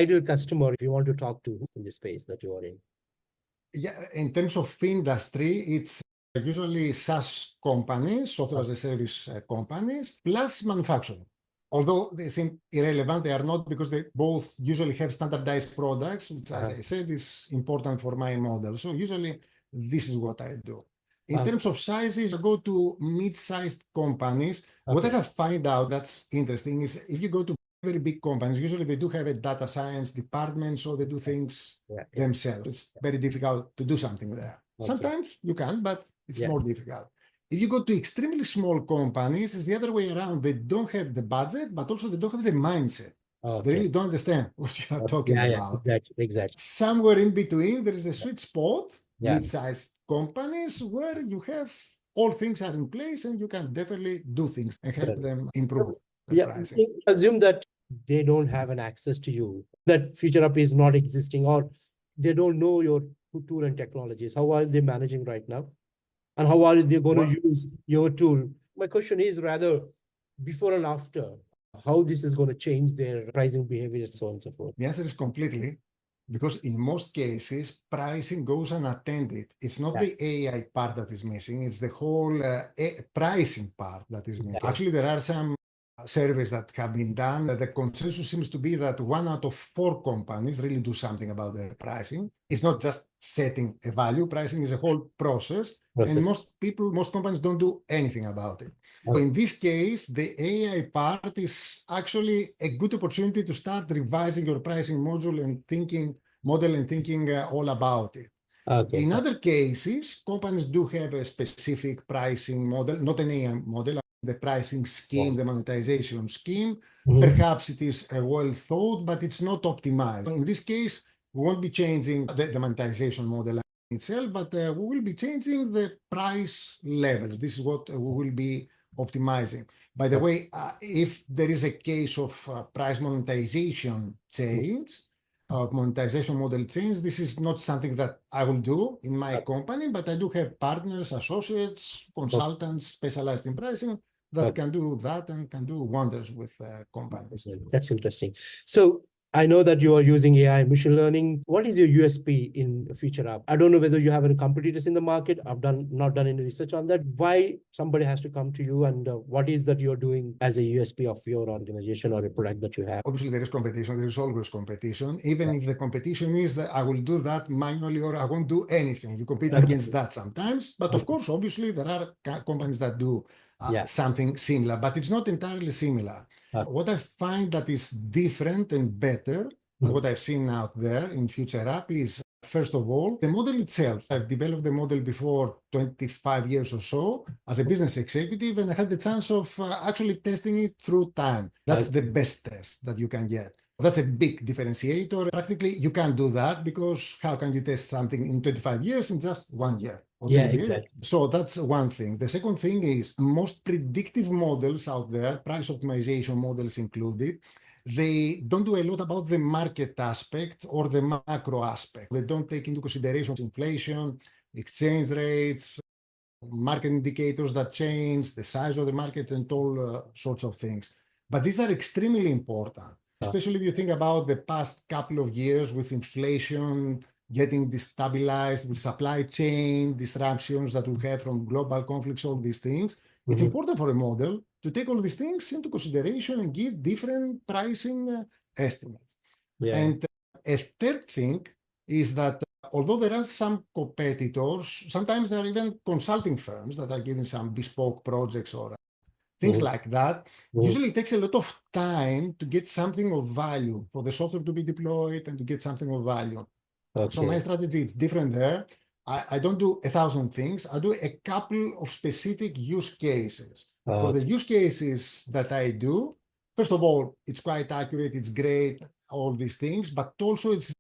ideal customer if you want to talk to in the space that you are in? Yeah, in terms of industry, it's usually SaaS companies, software as a service companies, plus manufacturing. Although they seem irrelevant, they are not, because they both usually have standardized products, which, as I said, is important for my model. So usually this is what I do. In terms of sizes, I go to mid-sized companies. What I have found out that's interesting is if you go to very big companies, usually they do have a data science department, so they do things themselves. It's very difficult to do something there. Sometimes you can, but it's more difficult. If you go to extremely small companies, it's the other way around. They don't have the budget, but also they don't have the mindset. They really don't understand what you are talking about. Exactly. Somewhere in between, there is a sweet spot, mid-sized companies, where you have all things are in place and you can definitely do things and help them improve the pricing. Assume that they don't have an access to you, that FutureUP is not existing, or they don't know your tool and technologies. How are they managing right now? And how are they going to use your tool? My question is rather before and after, how this is going to change their pricing behavior, so on and so forth. The answer is completely, because in most cases, pricing goes unattended. It's not the AI part that is missing, it's the whole pricing part that is missing. Actually, there are some surveys that have been done. The consensus seems to be that 1 out of 4 companies really do something about their pricing. It's not just setting a value. Pricing is a whole process. And most companies don't do anything about it. So in this case, the AI part is actually a good opportunity to start revising your pricing model and thinking all about it. In other cases, companies do have a specific pricing model, not an AI model, the pricing scheme, the monetization scheme. Perhaps it is well thought, but it's not optimized. In this case, we won't be changing the monetization model itself, but we will be changing the price levels. This is what we will be optimizing. By the way, if there is a case of price monetization change, monetization model change, this is not something that I will do in my company, but I do have partners, associates, consultants specialized in pricing that can do that and can do wonders with companies. That's interesting. So I know that you are using AI and machine learning. What is your USP in FutureUP? I don't know whether you have any competitors in the market. I've not done any research on that. Why somebody has to come to you, and what is that you're doing as a USP of your organization or a product that you have? Obviously, there is competition. There is always competition. Even if the competition is that I will do that manually or I won't do anything. You compete against that sometimes. But of course, obviously, there are companies that do something similar, but it's not entirely similar. What I find that is different and better, and what I've seen out there in FutureUP is, first of all, the model itself. I've developed the model before 25 years or so as a business executive, and I had the chance of actually testing it through time. That's the best test that you can get. That's a big differentiator. Practically, you can't do that, because how can you test something in 25 years in just 1 year? Exactly. So that's one thing. The second thing is most predictive models out there, price optimization models included, they don't do a lot about the market aspect or the macro aspect. They don't take into consideration inflation, exchange rates, market indicators that change, the size of the market, and all sorts of things. But these are extremely important, especially if you think about the past couple of years with inflation getting destabilized, with supply chain disruptions that we have from global conflicts, all these things. It's important for a model to take all these things into consideration and give different pricing estimates. And a third thing is that although there are some competitors, sometimes there are even consulting firms that are giving some bespoke projects or things like that. Usually it takes a lot of time to get something of value, for the software to be deployed and to get something of value. So my strategy is different there. I don't do 1,000 things. I do a couple of specific use cases. For the use cases that I do, first of all, it's quite accurate, it's great, all these things, but also it's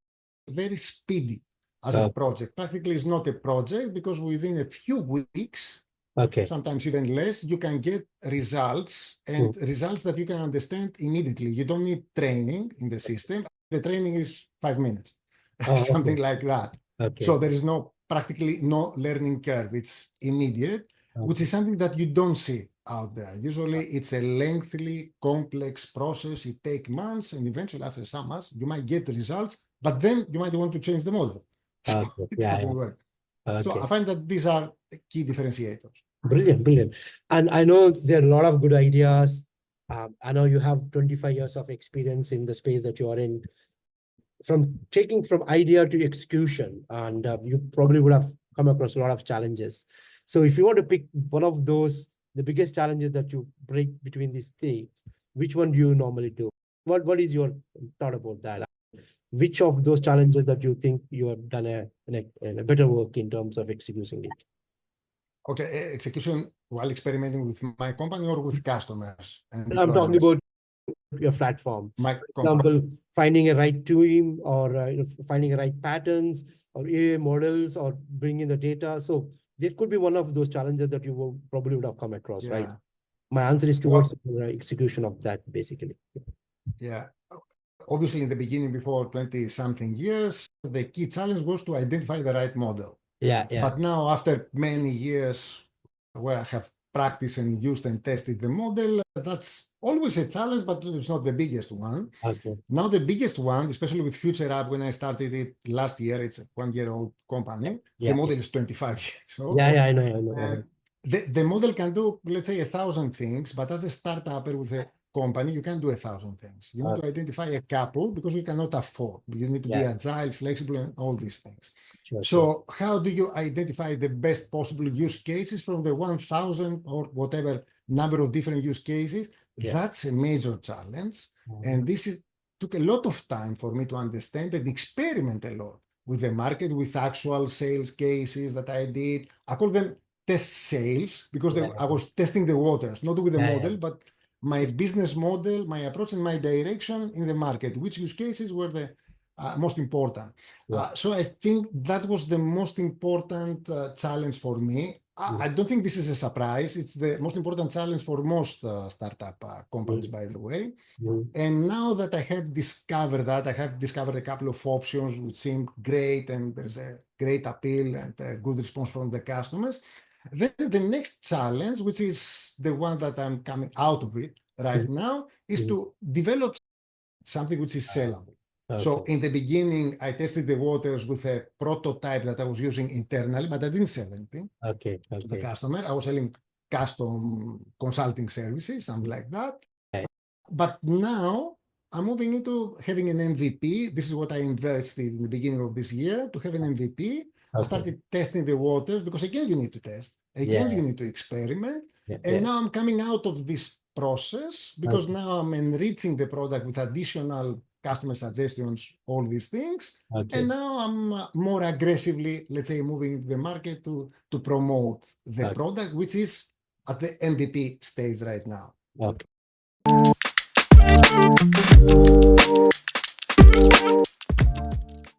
very speedy as a project. Practically, it's not a project, because within a few weeks, sometimes even less, you can get results, and results that you can understand immediately. You don't need training in the system. The training is 5 minutes. Something like that. So there is practically no learning curve. It's immediate, which is something that you don't see out there. Usually it's a lengthy, complex process. It takes months, and eventually after some months, you might get the results, but then you might want to change the model. So Okay. it Yeah, doesn't yeah. work. Okay. So I find that these are key differentiators. Brilliant, brilliant. And I know there are a lot of good ideas. I know you have 25 years of experience in the space that you are in, from taking from idea to execution, and you probably would have come across a lot of challenges. So if you want to pick one of those, the biggest challenges that you break between these things, which one do you normally do? What is your thought about that? Which of those challenges that you think you have done a better work in terms of executing it? Okay, execution while experimenting with my company or with customers and I'm talking deployments. about your platform. My For company. example, finding a right team, or finding a right patterns or AI models, or bringing the data. So there could be one of those challenges that you will probably would have come across, right? Yeah. My answer is Well, towards the execution of that, basically. yeah. Obviously, in the beginning, before 20-something years, the key challenge was to identify the right model. Yeah, yeah. But now, after many years where I have practiced and used and tested the model, that's always a challenge, but it's not the biggest one. Okay. Now, the biggest one, especially with FutureUP, when I started it last year, it's a 1-year-old company. Yeah, The model is 25 years old. yeah, I know. And the model can do, let's say, 1,000 things, but as a startup with a company, you can't do 1,000 things. You need to identify a couple because you cannot afford. You need to be agile, flexible, and all these things. Sure. So how do you identify the best possible use cases from the 1,000 or whatever number of different use cases? Yeah. That's a major challenge. And this took a lot of time for me to understand and experiment a lot with the market, with actual sales cases that I did. I call them test sales because I was testing the waters, not with the model, but my business model, my approach, and my direction in the market, which use cases were the most important. So I think that was the most important challenge for me. I don't think this is a surprise. It's the most important challenge for most startup companies, by the way. And now that I have discovered that, I have discovered a couple of options which seem great, and there's a great appeal and a good response from the customers. Then the next challenge, which is the one that I'm coming out of it right now, is to develop something which is sellable. So in the beginning, I tested the waters with a prototype that I was using internally, but I didn't sell anything to the customer. I was selling custom consulting services, something like that. But now I'm moving into having an MVP. This is what I invested in the beginning of this year, to have an MVP. I started testing the waters because, again, you need to test. Again, you need to experiment. And now I'm coming out of this process because now I'm enriching the product with additional customer suggestions, all these things. And now I'm more aggressively, let's say, moving into the market to promote the product, which is at the MVP stage right now.